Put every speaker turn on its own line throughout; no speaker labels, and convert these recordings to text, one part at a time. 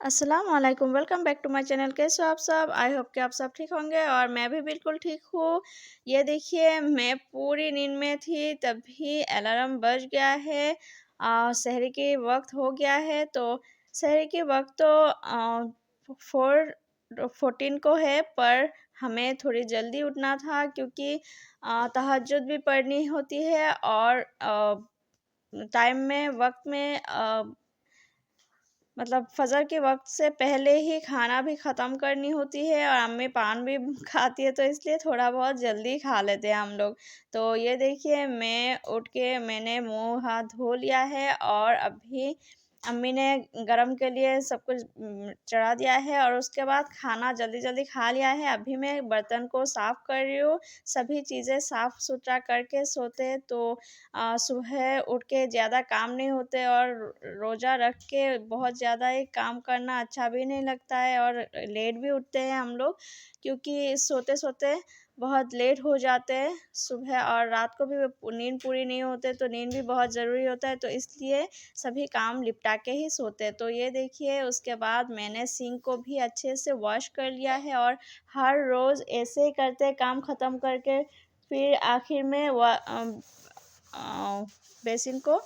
अस्सलाम वालेकुम, welcome back to my channel. कैसे हो आप सब? आई होप कि आप सब ठीक होंगे और मैं भी बिल्कुल ठीक हूँ। ये देखिए, मैं पूरी नींद में थी तभी अलार्म बज गया है। सहरी के वक्त हो गया है, तो सहरी के वक्त तो 4:14 को है, पर हमें थोड़ी जल्दी उठना था क्योंकि तहज्जुद भी पढ़नी होती है और टाइम में वक्त में मतलब फ़जर के वक़्त से पहले ही खाना भी ख़त्म करनी होती है और अम्मी पान भी खाती है, तो इसलिए थोड़ा बहुत जल्दी खा लेते हैं हम लोग। तो ये देखिए, मैं उठ के मैंने मुँह हाथ धो लिया है और अभी अम्मी ने गरम के लिए सब कुछ चढ़ा दिया है और उसके बाद खाना जल्दी-जल्दी खा लिया है। अभी मैं बर्तन को साफ़ कर रही हूँ। सभी चीज़ें साफ़-सुथरा करके सोते तो सुबह उठ के ज़्यादा काम नहीं होते और रोज़ा रख के बहुत ज़्यादा ही काम करना अच्छा भी नहीं लगता है और लेट भी उठते हैं हम लोग, क्योंकि सोते-सोते बहुत लेट हो जाते हैं सुबह और रात को भी नींद पूरी नहीं होते, तो नींद भी बहुत ज़रूरी होता है, तो इसलिए सभी काम निपटा के ही सोते हैं। तो ये देखिए, उसके बाद मैंने सिंक को भी अच्छे से वॉश कर लिया है और हर रोज़ ऐसे ही करते काम ख़त्म करके फिर आखिर में बेसिन को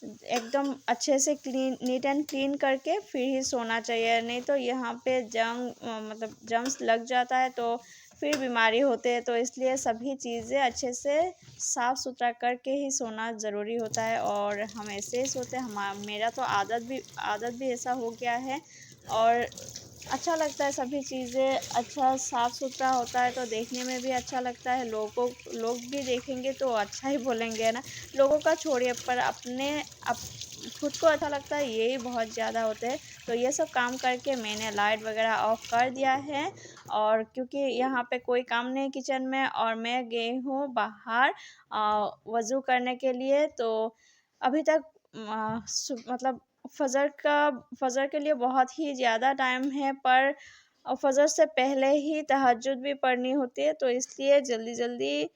एकदम अच्छे से नीट एंड क्लीन करके फिर ही सोना चाहिए, नहीं तो यहाँ पे मतलब जर्म्स लग जाता है तो फिर बीमारी होते हैं। तो इसलिए सभी चीज़ें अच्छे से साफ़ सुथरा करके ही सोना ज़रूरी होता है और हम ऐसे ही सोते हैं। मेरा तो आदत भी ऐसा हो गया है और अच्छा लगता है। सभी चीज़ें अच्छा साफ़-सुथरा होता है तो देखने में भी अच्छा लगता है। लोग भी देखेंगे तो अच्छा ही बोलेंगे ना। लोगों का छोड़िए, पर खुद को अच्छा लगता है, यही बहुत ज़्यादा होते हैं। तो ये सब काम करके मैंने लाइट वगैरह ऑफ़ कर दिया है और क्योंकि यहाँ पे कोई काम नहीं किचन में और मैं गई हूँ बाहर वज़ू करने के लिए। तो अभी तक मतलब फ़जर के लिए बहुत ही ज़्यादा टाइम है, पर फ़जर से पहले ही तहज्जुद भी पढ़नी होती है, तो इसलिए जल्दी-जल्दी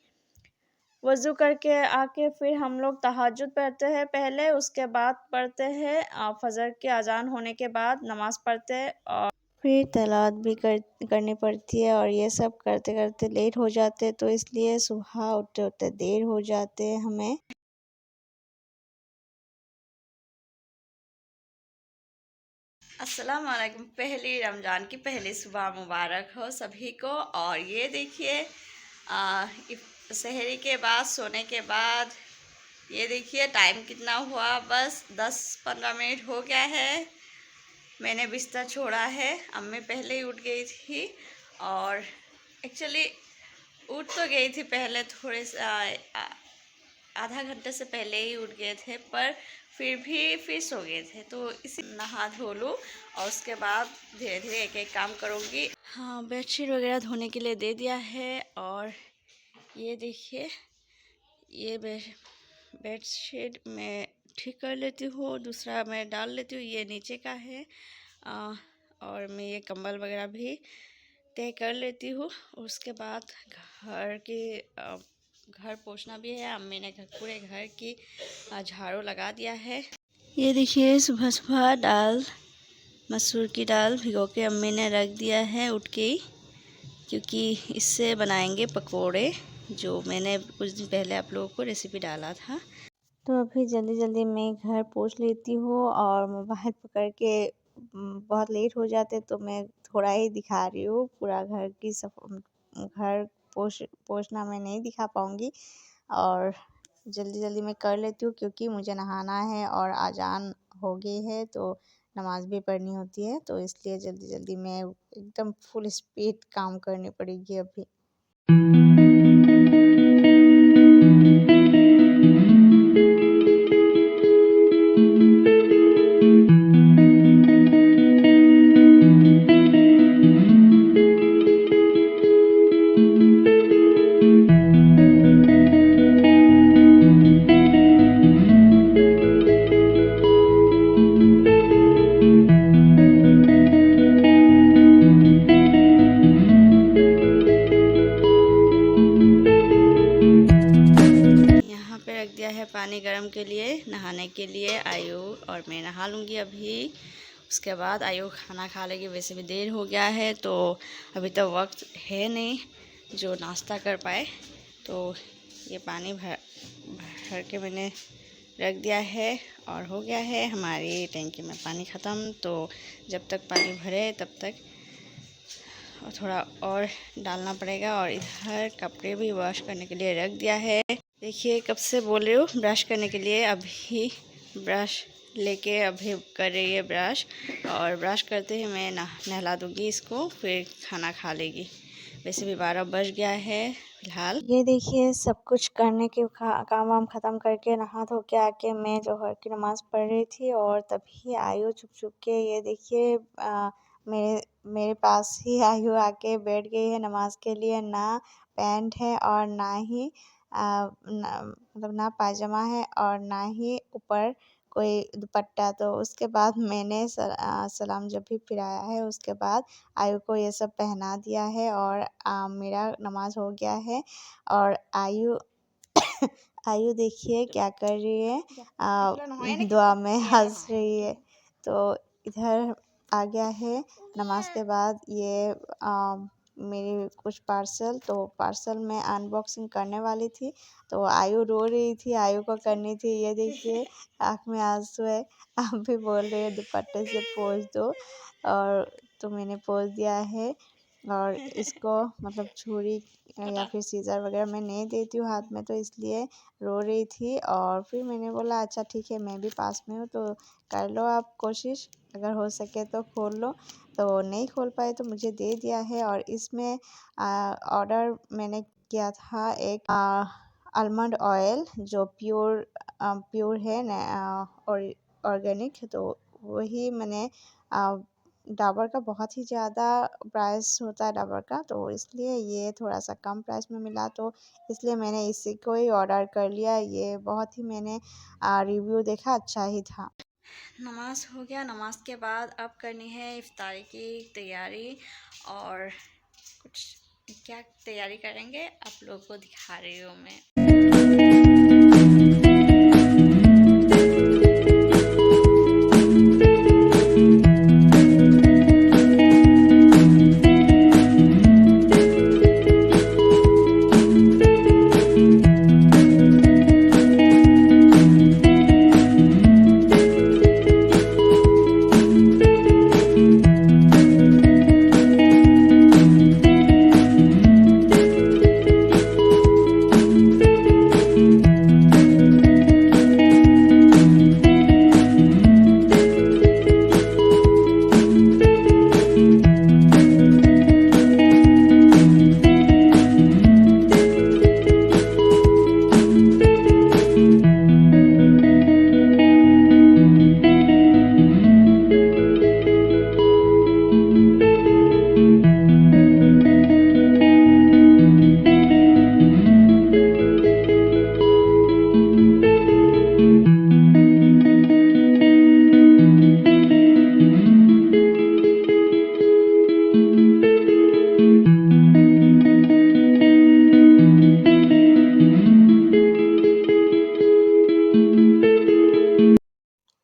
वज़ू करके आके फिर हम लोग तहज्जुद पढ़ते हैं पहले, उसके बाद पढ़ते हैं फ़जर की अज़ान होने के बाद नमाज़ पढ़ते हैं और फिर तिलावत भी करनी पड़ती है और ये सब करते-करते लेट हो जाते हैं, तो इसलिए सुबह उठते-उठते देर हो जाते हैं हमें। अस्सलाम वालेकुम। पहली रमज़ान की पहली सुबह मुबारक हो सभी को। और ये देखिए, सहरी के बाद सोने के बाद ये देखिए टाइम कितना हुआ, बस 10-15 मिनट हो गया है। मैंने बिस्तर छोड़ा है, अम्मी पहले ही उठ गई थी और एक्चुअली उठ तो गई थी पहले, थोड़े आधा घंटे से पहले ही उठ गए थे, पर फिर सो गए थे। तो इसी नहा धो लूँ और उसके बाद धीरे धीरे एक एक काम करूँगी। हाँ, बेडशीट वगैरह धोने के लिए दे दिया है और ये देखिए, ये बेडशीट मैं ठीक कर लेती हूँ, दूसरा मैं डाल लेती हूँ, ये नीचे का है। और मैं ये कंबल वगैरह भी तय कर लेती हूँ। उसके बाद घर पोंछना भी है। अम्मी ने पूरे घर की झाड़ू लगा दिया है। ये देखिए, सुबह सुबह मसूर की दाल भिगो के अम्मी ने रख दिया है उठ के ही, क्योंकि इससे बनाएंगे पकोड़े, जो मैंने कुछ दिन पहले आप लोगों को रेसिपी डाला था। तो अभी जल्दी मैं घर पोंछ लेती हूँ और मोबाइल पकड़ के बहुत लेट हो जाते, तो मैं थोड़ा ही दिखा रही हूँ। पूरा घर पोंछना मैं नहीं दिखा पाऊँगी और जल्दी मैं कर लेती हूँ, क्योंकि मुझे नहाना है और अज़ान हो गई है, तो नमाज़ भी पढ़नी होती है, तो इसलिए जल्दी में एकदम फुल स्पीड काम करनी पड़ेगी अभी। रख दिया है पानी गर्म के लिए, नहाने के लिए आई हूँ और मैं नहा लूँगी अभी। उसके बाद आयु खाना खा लेगी। वैसे भी देर हो गया है तो अभी तो वक्त है नहीं जो नाश्ता कर पाए। तो ये पानी भर भर के मैंने रख दिया है और हो गया है हमारी टैंकी में पानी ख़त्म। तो जब तक पानी भरे तब तक और थोड़ा और डालना पड़ेगा। और इधर कपड़े भी वॉश करने के लिए रख दिया है। देखिए कब से बोल रही हूँ ब्रश करने के लिए, अभी ब्रश लेके अभी कर रही है ब्रश। और ब्रश करते ही मैं नहला दूँगी इसको, फिर खाना खा लेगी। वैसे भी 12 बज गया है फिलहाल। ये देखिए सब कुछ करने के काम वाम ख़त्म करके नहा धो के आके मैं जोहर की नमाज़ पढ़ रही थी और तभी आयु छुप छुप के ये देखिए मेरे मेरे पास ही आयु आके बैठ गई है नमाज़ के लिए। ना पैंट है और ना ही मतलब ना पायजामा है और ना ही ऊपर कोई दुपट्टा। तो उसके बाद मैंने सलाम जब भी फिराया है उसके बाद आयु को ये सब पहना दिया है और मेरा नमाज़ हो गया है। और आयु आयु देखिए क्या कर रही है, दुआ में हंस रही है। तो इधर आ गया है नमाज के बाद ये मेरी कुछ पार्सल। तो पार्सल मैं अनबॉक्सिंग करने वाली थी तो आयु रो रही थी, आयु को करनी थी। ये देखिए आँख में आंसू है, आप भी बोल रहे हैं दुपट्टे से पोंछ दो। और तो मैंने पोंछ दिया है। और इसको मतलब छुरी या फिर सीज़र वगैरह मैं नहीं देती हूँ हाथ में, तो इसलिए रो रही थी। और फिर मैंने बोला अच्छा ठीक है, मैं भी पास में हूँ तो कर लो आप कोशिश, अगर हो सके तो खोल लो। तो नहीं खोल पाए तो मुझे दे दिया है। और इसमें ऑर्डर मैंने किया था एक आलमंड ऑयल जो प्योर है और ऑर्गेनिक। तो वही मैंने डाबर का बहुत ही ज़्यादा प्राइस होता है डाबर का, तो इसलिए ये थोड़ा सा कम प्राइस में मिला तो इसलिए मैंने इसी को ही ऑर्डर कर लिया। ये बहुत ही मैंने रिव्यू देखा अच्छा ही था। नमाज हो गया, नमाज के बाद अब करनी है इफ्तारी की तैयारी। और कुछ क्या तैयारी करेंगे आप लोगों को दिखा रही हूँ मैं।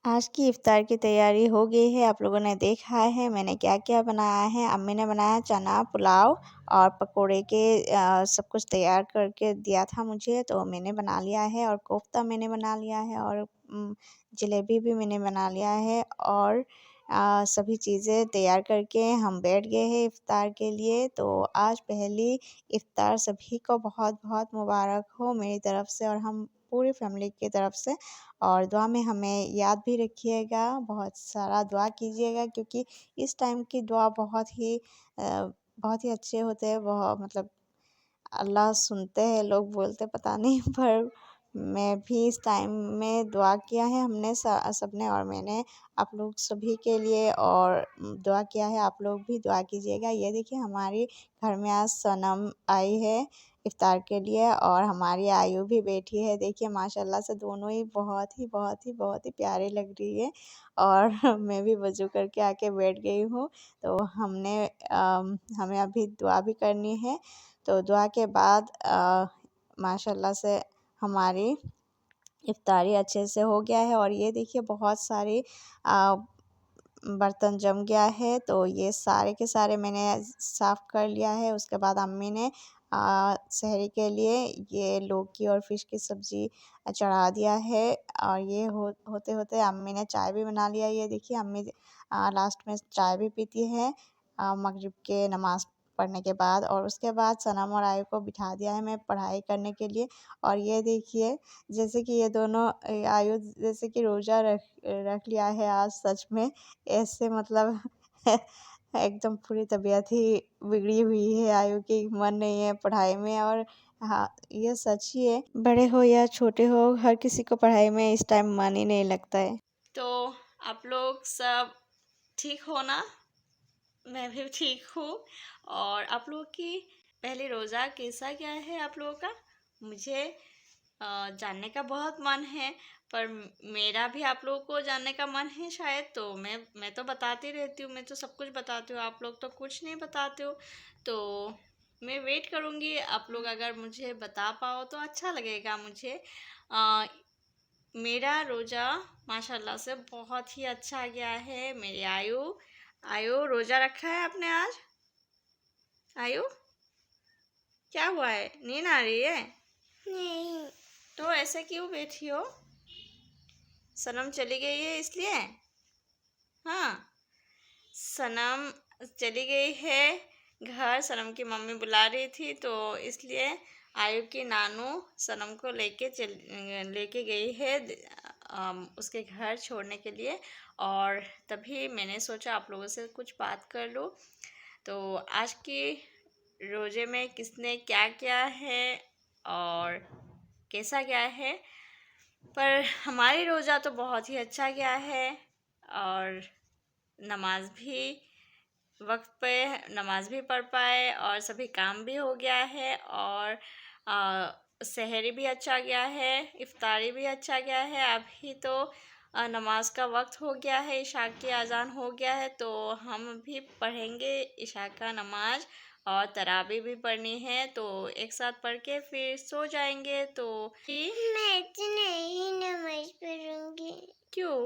आज की इफ्तार की तैयारी हो गई है। आप लोगों ने देखा है मैंने क्या क्या बनाया है। अम्मी ने बनाया चना पुलाव और पकोड़े के सब कुछ तैयार करके दिया था मुझे, तो मैंने बना लिया है। और कोफ्ता मैंने बना लिया है और जलेबी भी मैंने बना लिया है। और सभी चीज़ें तैयार करके हम बैठ गए हैं इफ्तार के लिए। तो आज पहली इफ्तार सभी को बहुत बहुत मुबारक हो मेरी तरफ़ से और हम पूरी फैमिली की तरफ़ से। और दुआ में हमें याद भी रखिएगा, बहुत सारा दुआ कीजिएगा क्योंकि इस टाइम की दुआ बहुत ही अच्छे होते हैं। मतलब अल्लाह सुनते हैं, लोग बोलते पता नहीं पर मैं भी इस टाइम में दुआ किया है हमने सबने और मैंने आप लोग सभी के लिए और दुआ किया है। आप लोग भी दुआ कीजिएगा। ये देखिए हमारी घर में आज सनम आई है इफ्तार के लिए और हमारी आयु भी बैठी है। देखिए माशाल्लाह से दोनों ही बहुत ही प्यारी लग रही है। और मैं भी वज़ू करके आके बैठ गई हूँ। तो हमें अभी दुआ भी करनी है। तो दुआ के बाद माशाल्लाह से हमारी इफ्तारी अच्छे से हो गया है। और ये देखिए बहुत सारी बर्तन जम गया है, तो ये सारे के सारे मैंने साफ़ कर लिया है। उसके बाद अम्मी ने सहरी के लिए ये लौकी और फ़िश की सब्ज़ी चढ़ा दिया है। और ये होते होते अम्मी ने चाय भी बना लिया। ये देखिए अम्मी लास्ट में चाय भी पीती है मगरिब के नमाज़ पढ़ने के बाद। और उसके बाद सनम और आयु को बिठा दिया है मैं पढ़ाई करने के लिए। और ये देखिए जैसे कि ये दोनों आयु जैसे कि रोज़ा रख लिया है आज सच में। ऐसे मतलब एकदम पूरी तबीयत ही बिगड़ी हुई है आयु की, मन नहीं है पढ़ाई में। और हाँ, ये सच ही है, बड़े हो या छोटे हो हर किसी को पढ़ाई में इस टाइम मन ही नहीं लगता है। तो आप लोग सब ठीक हो ना? मैं भी ठीक हूँ। और आप लोगों की पहले रोज़ा कैसा गया है आप लोगों का? मुझे जानने का बहुत मन है, पर मेरा भी आप लोगों को जानने का मन है शायद। तो मैं तो बताती रहती हूँ, मैं तो सब कुछ बताती हूँ, आप लोग तो कुछ नहीं बताते हो। तो मैं वेट करूँगी, आप लोग अगर मुझे बता पाओ तो अच्छा लगेगा मुझे। मेरा रोज़ा माशाल्लाह से बहुत ही अच्छा गया है। मेरी आयु रोज़ा रखा है आपने आज? आयु क्या हुआ है, नींद आ रही है? नहीं। तो ऐसे क्यों बैठी हो? सनम चली गई है इसलिए? हाँ, सनम चली गई है घर। सनम की मम्मी बुला रही थी, तो इसलिए आयु की नानू सनम को लेके गई है उसके घर छोड़ने के लिए। और तभी मैंने सोचा आप लोगों से कुछ बात कर लूँ। तो आज की रोज़े में किसने क्या किया है और कैसा गया है, पर हमारी रोज़ा तो बहुत ही अच्छा गया है। और नमाज भी वक्त पे नमाज भी पढ़ पाए और सभी काम भी हो गया है। और सहरी भी अच्छा गया है, इफ्तारी भी अच्छा गया है। अभी तो नमाज का वक्त हो गया है, इशा की अज़ान हो गया है, तो हम भी पढ़ेंगे इशा का नमाज। और तरावी भी पढ़नी है, तो एक साथ पढ़ के फिर सो जाएंगे। तो मैं तो नहीं नमाज पढ़ूंगी। क्यों?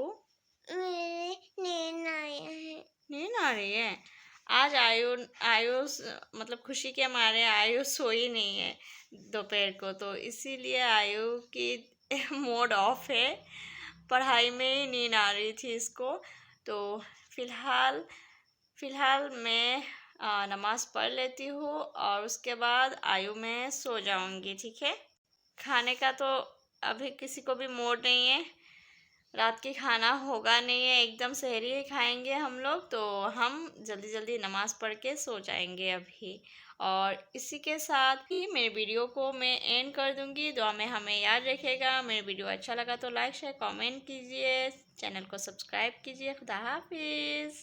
मेरे नींद आया है। नींद आ रही है? आज आयु मतलब खुशी के मारे आयु सोई नहीं है दोपहर को, तो इसीलिए आयु की मोड ऑफ है। पढ़ाई में ही नींद आ रही थी इसको। तो फ़िलहाल मैं नमाज़ पढ़ लेती हूँ और उसके बाद आयु में सो जाऊँगी, ठीक है? खाने का तो अभी किसी को भी मूड नहीं है, रात की खाना होगा नहीं है, एकदम सहरी ही खाएंगे हम लोग। तो हम जल्दी जल्दी नमाज़ पढ़ के सो जाएंगे अभी। और इसी के साथ ही मेरे वीडियो को मैं एंड कर दूंगी। दुआ में हमें याद रखिएगा। मेरे वीडियो अच्छा लगा तो लाइक शेयर कमेंट कीजिए, चैनल को सब्सक्राइब कीजिए। खुदा हाफिज़।